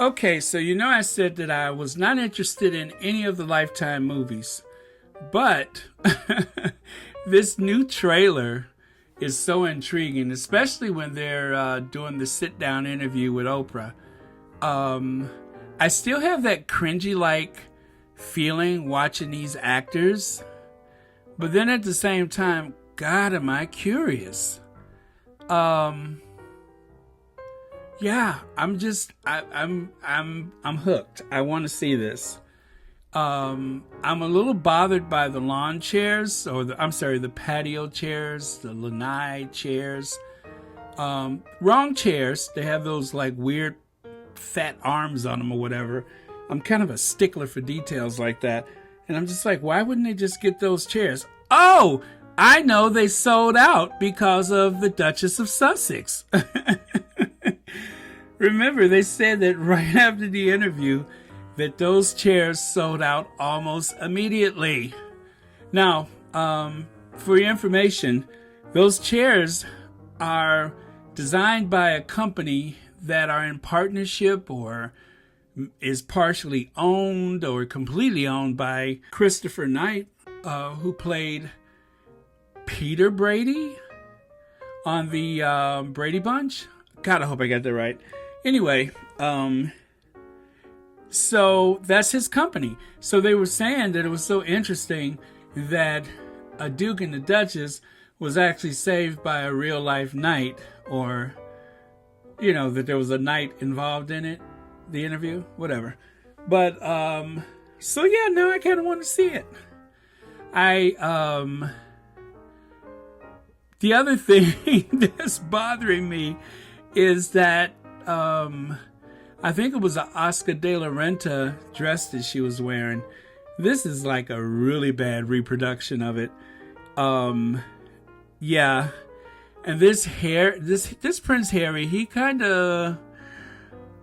Okay, so I said that I was not interested in any of the Lifetime movies, but this new trailer is so intriguing, especially when they're doing the sit-down interview with Oprah. I still have that cringy-like feeling watching these actors, but then at the same time, God, am I curious? Yeah, I'm hooked. I want to see this. I'm a little bothered by the lawn chairs, the patio chairs, the lanai chairs. Wrong chairs. They have those like weird fat arms on them or whatever. I'm kind of a stickler for details like that. And I'm just like, why wouldn't they just get those chairs? Oh, I know, they sold out because of the Duchess of Sussex. Remember, they said that right after the interview that those chairs sold out almost immediately. Now, for your information, those chairs are designed by a company that are in partnership or is partially owned or completely owned by Christopher Knight, who played Peter Brady on the Brady Bunch. God, I hope I got that right. Anyway, so that's his company. So they were saying that it was so interesting that a Duke and the Duchess was actually saved by a real life knight, or, that there was a knight involved in it, the interview, whatever. But, so yeah, now I kind of want to see it. The other thing that's bothering me is that, I think it was an Oscar de la Renta dress that she was wearing. This is like a really bad reproduction of it. Yeah. And this Prince Harry, he kind of...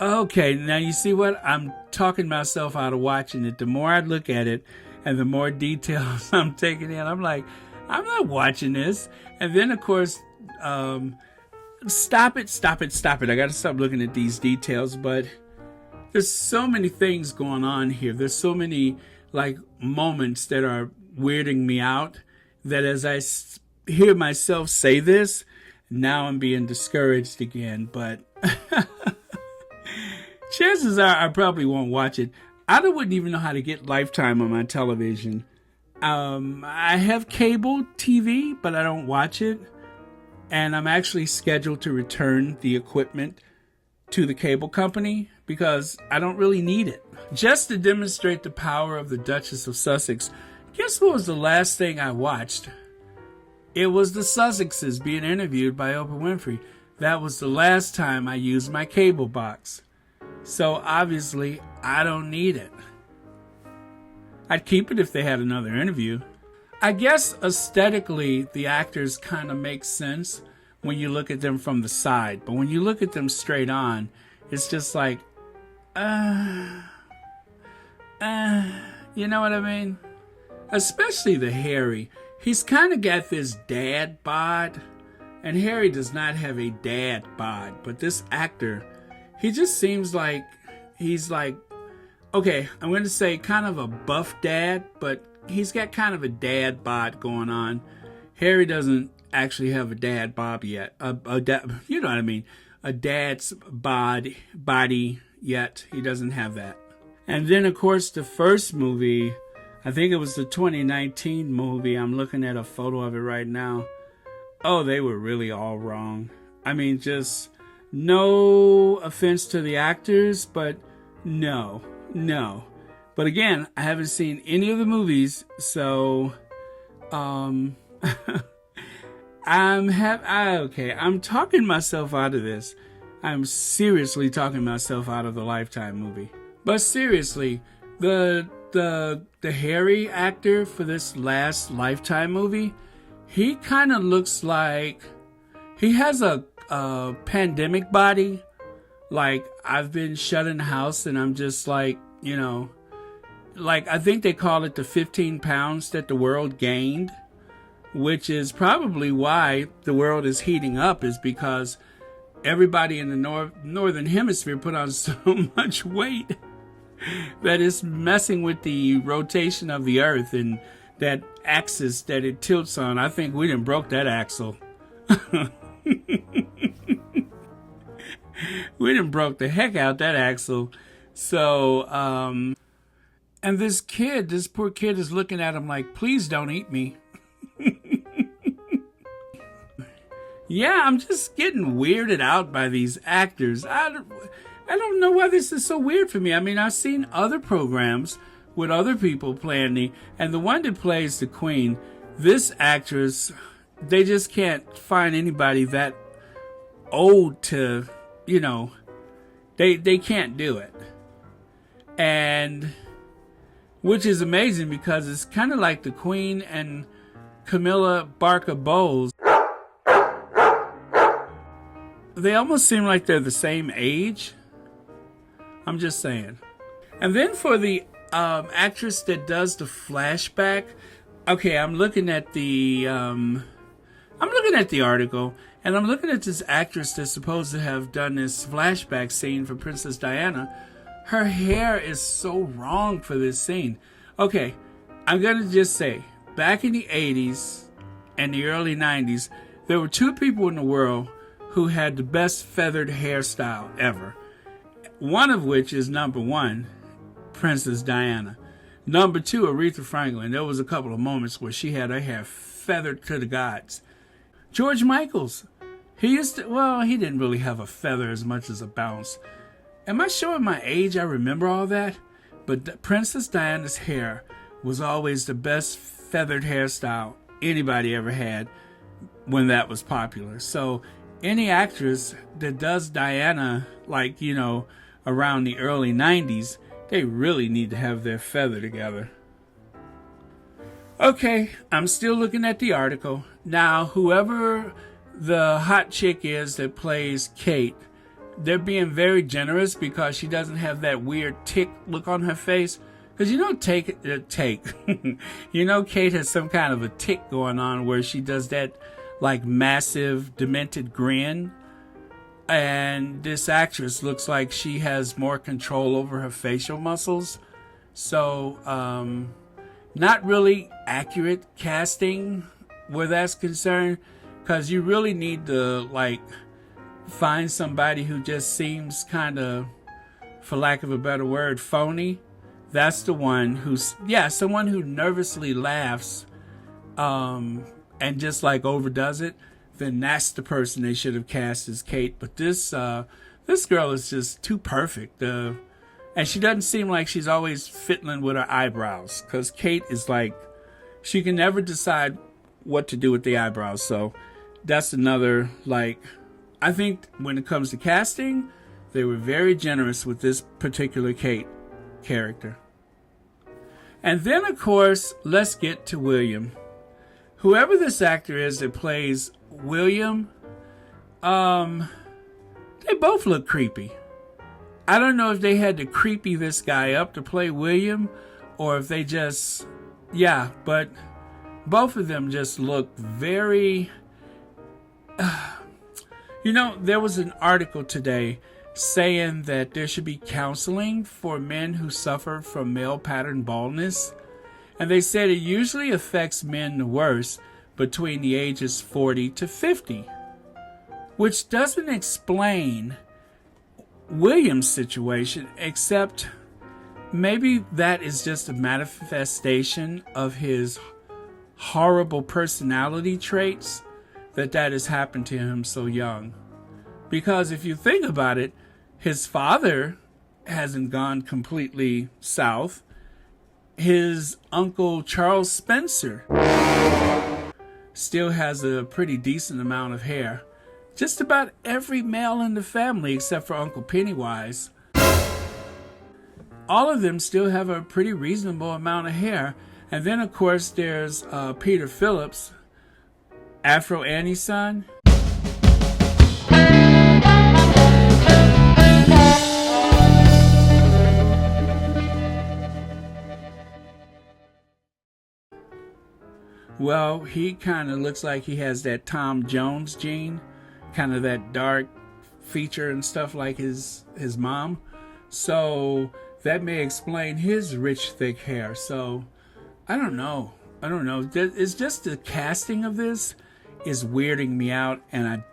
Okay, now you see what? I'm talking myself out of watching it. The more I look at it and the more details I'm taking in, I'm like, I'm not watching this. And then, of course, stop it. I got to stop looking at these details. But there's so many things going on here. There's so many, moments that are weirding me out that as I hear myself say this, now I'm being discouraged again. But chances are I probably won't watch it. I wouldn't even know how to get Lifetime on my television. I have cable TV, but I don't watch it. And I'm actually scheduled to return the equipment to the cable company because I don't really need it. Just to demonstrate the power of the Duchess of Sussex, guess what was the last thing I watched? It was the Sussexes being interviewed by Oprah Winfrey. That was the last time I used my cable box. So obviously, I don't need it. I'd keep it if they had another interview. I guess aesthetically, the actors kind of make sense when you look at them from the side. But when you look at them straight on, it's just like, you know what I mean? Especially the Harry. He's kind of got this dad bod. And Harry does not have a dad bod. But this actor, he just seems like he's like, okay, I'm going to say kind of a buff dad, but he's got kind of a dad bod going on. Harry doesn't actually have a dad bob yet. You know what I mean? A dad's body yet. He doesn't have that. And then, of course, the first movie, I think it was the 2019 movie. I'm looking at a photo of it right now. Oh, they were really all wrong. I mean, just no offense to the actors, but no. But again, I haven't seen any of the movies, so I'm talking myself out of this. I'm seriously talking myself out of the Lifetime movie. But seriously, the Harry actor for this last Lifetime movie, he kind of looks like he has a pandemic body. Like, I've been shut in the house and I'm just like, I think they call it the 15 pounds that the world gained, which is probably why the world is heating up, is because everybody in the northern hemisphere put on so much weight that it's messing with the rotation of the earth and that axis that it tilts on. I think we done broke that axle. We done broke the heck out that axle. So, and this poor kid is looking at him like, please don't eat me. Yeah, I'm just getting weirded out by these actors. I don't know why this is so weird for me. I mean, I've seen other programs with other people playing and the one that plays the Queen, this actress, they just can't find anybody that old to, they can't do it. And which is amazing because it's kind of like the Queen and Camilla Barker Bowles. They almost seem like they're the same age. I'm just saying. And then for the actress that does the flashback, okay, I'm looking at the article, and I'm looking at this actress that's supposed to have done this flashback scene for Princess Diana. Her hair is so wrong for this scene. Okay, I'm gonna just say, back in the 80s and the early 90s, there were two people in the world who had the best feathered hairstyle ever. One of which is number one, Princess Diana. Number two, Aretha Franklin. There was a couple of moments where she had her hair feathered to the gods. George Michaels. He didn't really have a feather as much as a bounce. Am I showing my age? I remember all that. But Princess Diana's hair was always the best feathered hairstyle anybody ever had when that was popular. So any actress that does Diana, around the early 90s, they really need to have their feather together. Okay, I'm still looking at the article. Now, whoever the hot chick is that plays Kate, they're being very generous because she doesn't have that weird tick look on her face. Because Kate has some kind of a tick going on where she does that massive demented grin, and this actress looks like she has more control over her facial muscles. So not really accurate casting where that's concerned, because you really need to find somebody who just seems kind of, for lack of a better word, phony. That's the one someone who nervously laughs and just overdoes it, then that's the person they should have cast as Kate. But this girl is just too perfect. And she doesn't seem like she's always fiddling with her eyebrows, because Kate is she can never decide what to do with the eyebrows. So that's another, I think when it comes to casting, they were very generous with this particular Kate character. And then, of course, let's get to William. Whoever this actor is that plays William, they both look creepy. I don't know if they had to creepy this guy up to play William, or if they just, but both of them just look very, there was an article today saying that there should be counseling for men who suffer from male pattern baldness. And they said it usually affects men the worst between the ages 40 to 50, which doesn't explain William's situation, except maybe that is just a manifestation of his horrible personality traits that has happened to him so young. Because if you think about it, his father hasn't gone completely south. His uncle Charles Spencer still has a pretty decent amount of hair. Just about every male in the family, except for Uncle Pennywise, all of them still have a pretty reasonable amount of hair. And then, of course, there's Peter Phillips, Afro Annie's son. Well, he kind of looks like he has that Tom Jones gene, kind of that dark, feature and stuff like his mom. So that may explain his rich, thick hair. So I don't know. It's just the casting of this is weirding me out, and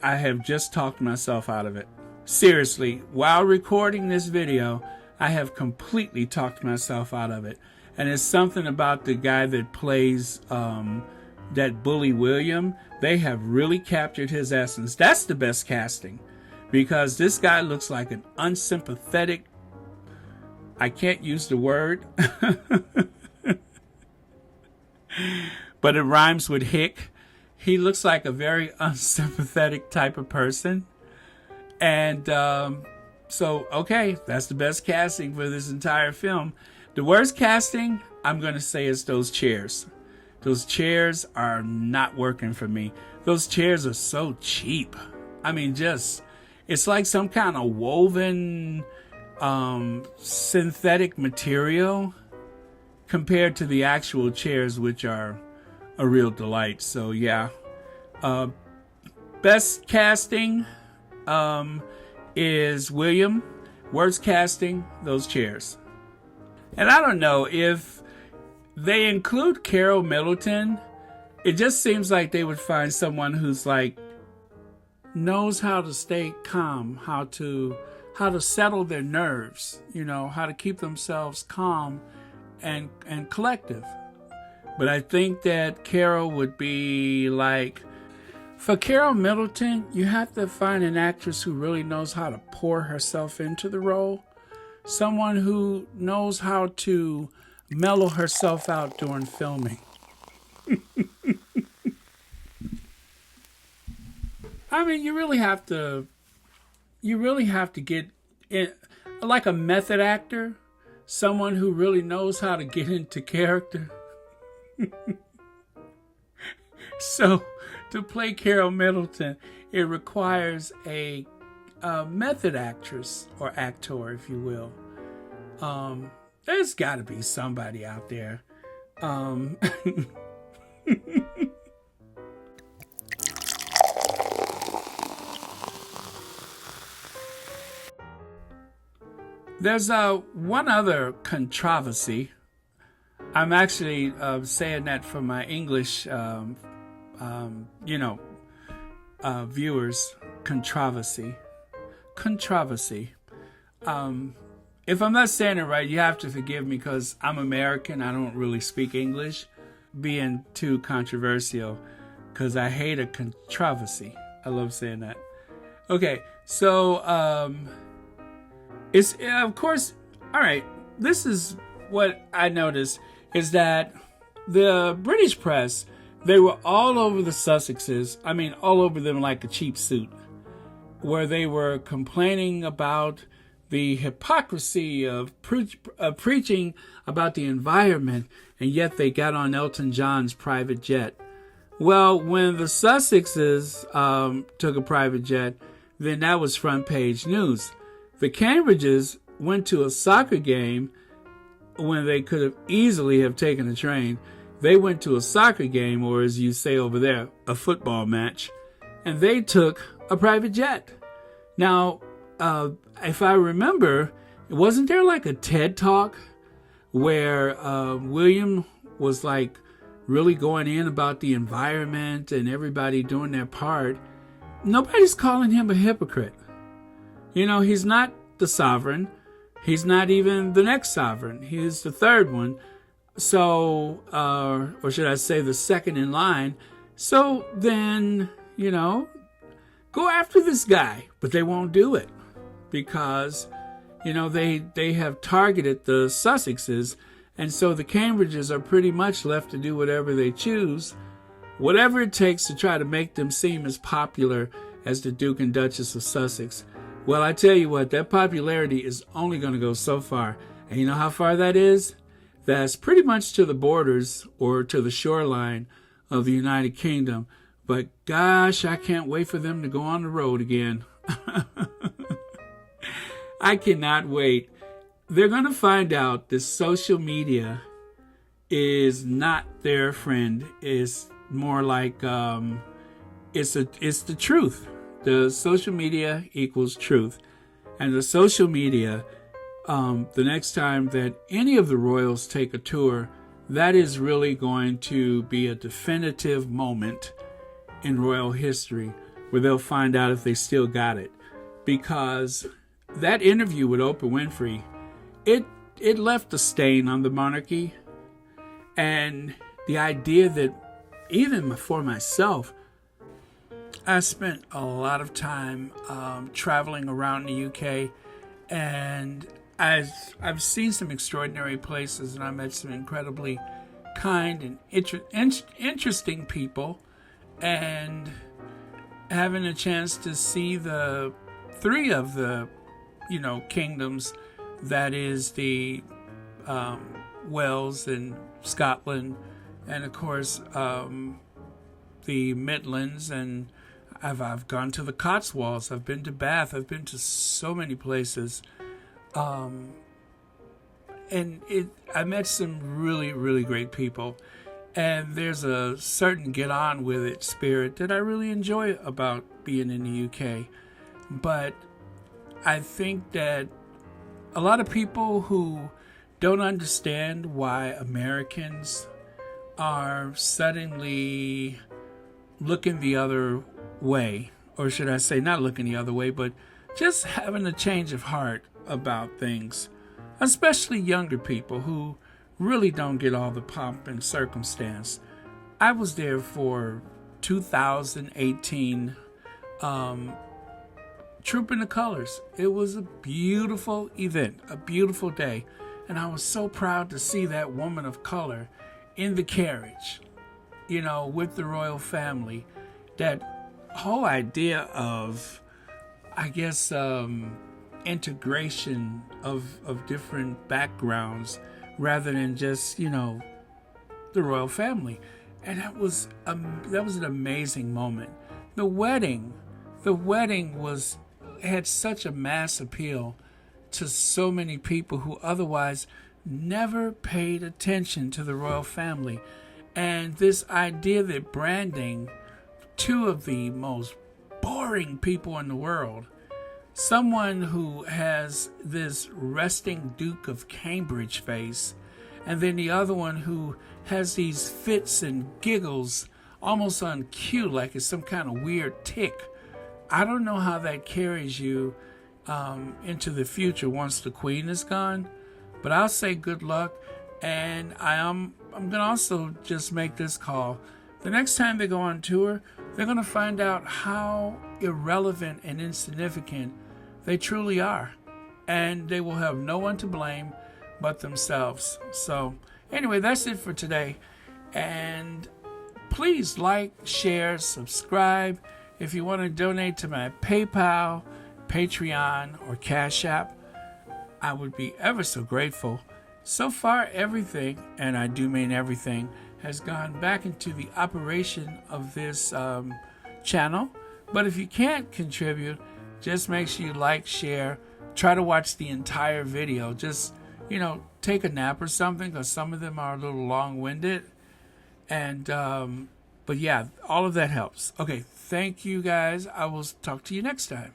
I have just talked myself out of it. Seriously, while recording this video, I have completely talked myself out of it. And it's something about the guy that plays that bully William. They have really captured his essence. That's the best casting, because this guy looks like an unsympathetic, I can't use the word, but it rhymes with hick. He looks like a very unsympathetic type of person. And so, okay, that's the best casting for this entire film. The worst casting, I'm going to say, is those chairs. Those chairs are not working for me. Those chairs are so cheap. I mean, it's like some kind of woven synthetic material compared to the actual chairs, which are a real delight. So yeah, best casting is William. Worst casting, those chairs. And I don't know if they include Carol Middleton. It just seems like they would find someone who's like knows how to stay calm, how to settle their nerves, how to keep themselves calm and collective. But I think that Carol would be like, for Carol Middleton, you have to find an actress who really knows how to pour herself into the role. Someone who knows how to mellow herself out during filming. I mean, you really have to get in, like a method actor, someone who really knows how to get into character. So, to play Carol Middleton, it requires a method actress or actor, if you will. There's got to be somebody out there. There's one other controversy. I'm actually saying that for my English, viewers. Controversy. If I'm not saying it right, you have to forgive me because I'm American. I don't really speak English, being too controversial, because I hate a controversy. I love saying that. Okay, so it's of course, all right. This is what I noticed is that the British press, they were all over the Sussexes. I mean, all over them like a cheap suit, where they were complaining about the hypocrisy of preaching about the environment, and yet they got on Elton John's private jet. Well, when the Sussexes took a private jet, then that was front page news. The Cambridges went to a soccer game when they could have easily have taken a train. They went to a soccer game, or as you say over there, a football match, and they took a private jet. Now, if I remember, wasn't there like a TED Talk where William was like really going in about the environment and everybody doing their part? Nobody's calling him a hypocrite. He's not the sovereign. He's not even the next sovereign. He's the third one. So, or should I say the second in line. So then, go after this guy. But they won't do it because, they have targeted the Sussexes. And so the Cambridges are pretty much left to do whatever they choose, whatever it takes to try to make them seem as popular as the Duke and Duchess of Sussex. Well, I tell you what, that popularity is only going to go so far. And you know how far that is? That's pretty much to the borders or to the shoreline of the United Kingdom. But gosh, I can't wait for them to go on the road again. I cannot wait. They're going to find out that social media is not their friend. It's more like it's the truth. The social media equals truth. And the social media, the next time that any of the royals take a tour, that is really going to be a definitive moment in royal history where they'll find out if they still got it. Because that interview with Oprah Winfrey, it left a stain on the monarchy. And the idea that even for myself, I spent a lot of time traveling around the UK, and I've seen some extraordinary places, and I met some incredibly kind and interesting people, and having a chance to see the three of the kingdoms, that is the Wales and Scotland, and of course the Midlands, and I've gone to the Cotswolds, I've been to Bath, I've been to so many places, and I met some really, really great people, and there's a certain get on with it spirit that I really enjoy about being in the UK. But I think that a lot of people who don't understand why Americans are suddenly looking the other way, or should I say not looking the other way, but just having a change of heart about things, especially younger people who really don't get all the pomp and circumstance. I was there for 2018 Trooping the Colors. It was a beautiful event, a beautiful day, and I was so proud to see that woman of color in the carriage, with the royal family. That whole idea of, I guess, integration of different backgrounds rather than just, the royal family. And that was an amazing moment. The wedding had such a mass appeal to so many people who otherwise never paid attention to the royal family. And this idea that branding two of the most boring people in the world, someone who has this resting Duke of Cambridge face, and then the other one who has these fits and giggles almost on cue, like it's some kind of weird tick. I don't know how that carries you into the future once the Queen is gone, but I'll say good luck. And I'm going to also just make this call. The next time they go on tour, they're going to find out how irrelevant and insignificant they truly are. And they will have no one to blame but themselves. So anyway, that's it for today. And please like, share, subscribe. If you want to donate to my PayPal, Patreon, or Cash App, I would be ever so grateful. So far, everything, and I do mean everything, has gone back into the operation of this channel. But if you can't contribute, just make sure you like, share, try to watch the entire video. Just, take a nap or something, because some of them are a little long-winded. And, but yeah, all of that helps. Okay, thank you guys. I will talk to you next time.